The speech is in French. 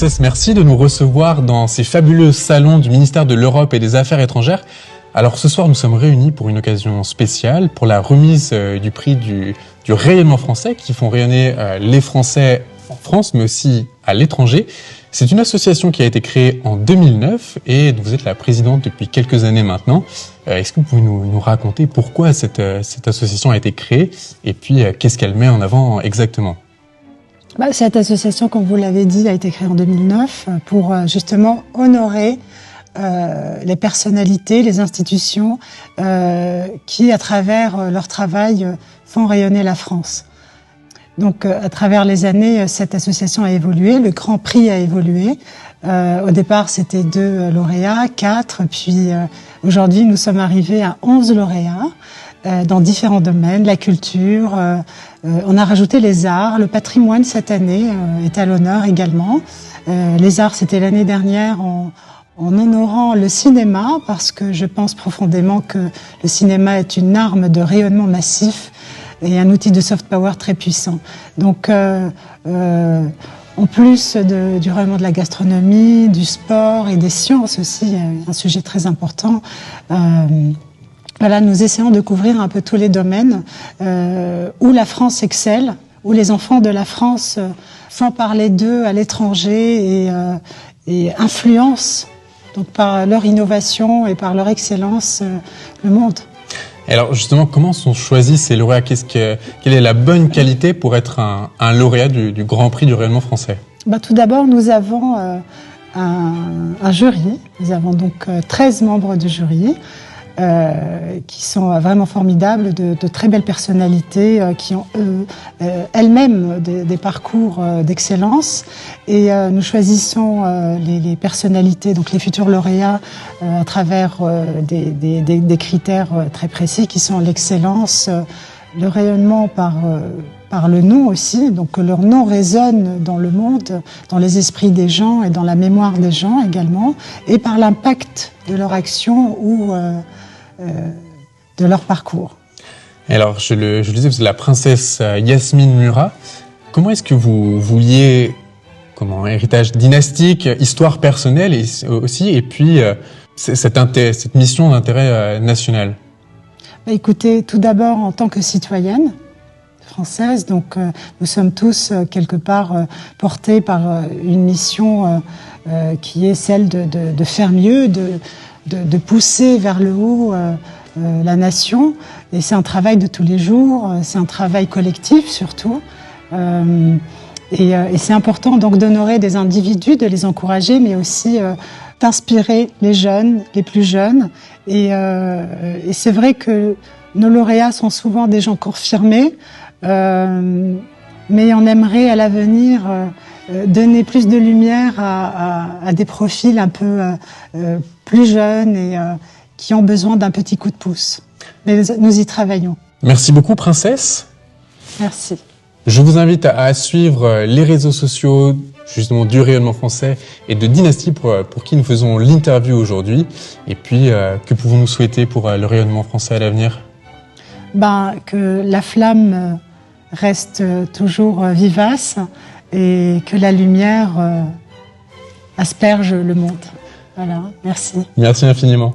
Princesse, merci de nous recevoir dans ces fabuleux salons du ministère de l'Europe et des Affaires étrangères. Alors ce soir, nous sommes réunis pour une occasion spéciale, pour la remise du prix du rayonnement français, qui font rayonner les Français en France, mais aussi à l'étranger. C'est une association qui a été créée en 2009 et vous êtes la présidente depuis quelques années maintenant. Est-ce que vous pouvez nous raconter pourquoi cette association a été créée et puis qu'est-ce qu'elle met en avant exactement ? Cette association, comme vous l'avez dit, a été créée en 2009 pour justement honorer les personnalités, les institutions qui, à travers leur travail, font rayonner la France. Donc, à travers les années, cette association a évolué, le Grand Prix a évolué. Au départ, c'était 2 lauréats, 4, puis aujourd'hui, nous sommes arrivés à 11 lauréats dans différents domaines, la culture, on a rajouté les arts, le patrimoine cette année est à l'honneur également. Les arts, c'était l'année dernière en honorant le cinéma, parce que je pense profondément que le cinéma est une arme de rayonnement massif et un outil de soft power très puissant. Donc, en plus du rayonnement de la gastronomie, du sport et des sciences aussi, un sujet très important, voilà, nous essayons de couvrir un peu tous les domaines où la France excelle, où les enfants de la France font parler d'eux à l'étranger et influencent, donc par leur innovation et par leur excellence, le monde. Et alors justement, comment sont choisis ces lauréats ? Quelle est la bonne qualité pour être un lauréat du Grand Prix du rayonnement français ? Tout d'abord, nous avons un jury. Nous avons donc 13 membres de jury. Qui sont vraiment formidables, de très belles personnalités qui ont elles-mêmes des parcours d'excellence. Et nous choisissons les personnalités, donc les futurs lauréats, à travers des critères très précis qui sont l'excellence, le rayonnement par le nom aussi, donc que leur nom résonne dans le monde, dans les esprits des gens et dans la mémoire des gens également, et par l'impact de leur action ou de leur parcours. Alors, je le disais, vous êtes la princesse Yasmine Murat. Comment est-ce que vous liez héritage dynastique, histoire personnelle aussi, et puis cette mission d'intérêt national ? Écoutez, tout d'abord en tant que citoyenne française, donc nous sommes tous quelque part portés par une mission qui est celle de faire mieux, de pousser vers le haut la nation. Et c'est un travail de tous les jours, c'est un travail collectif surtout. Et c'est important donc d'honorer des individus, de les encourager, mais aussi d'inspirer les jeunes, les plus jeunes. Et c'est vrai que nos lauréats sont souvent des gens confirmés, mais on aimerait à l'avenir donner plus de lumière à des profils un peu plus jeunes et qui ont besoin d'un petit coup de pouce. Mais nous y travaillons. Merci beaucoup, princesse. Merci. Je vous invite à suivre les réseaux sociaux justement du rayonnement français et de Dynastie pour qui nous faisons l'interview aujourd'hui. Et puis, que pouvons-nous souhaiter pour le rayonnement français à l'avenir ? Que la flamme reste toujours vivace et que la lumière asperge le monde. Voilà, merci. Merci infiniment.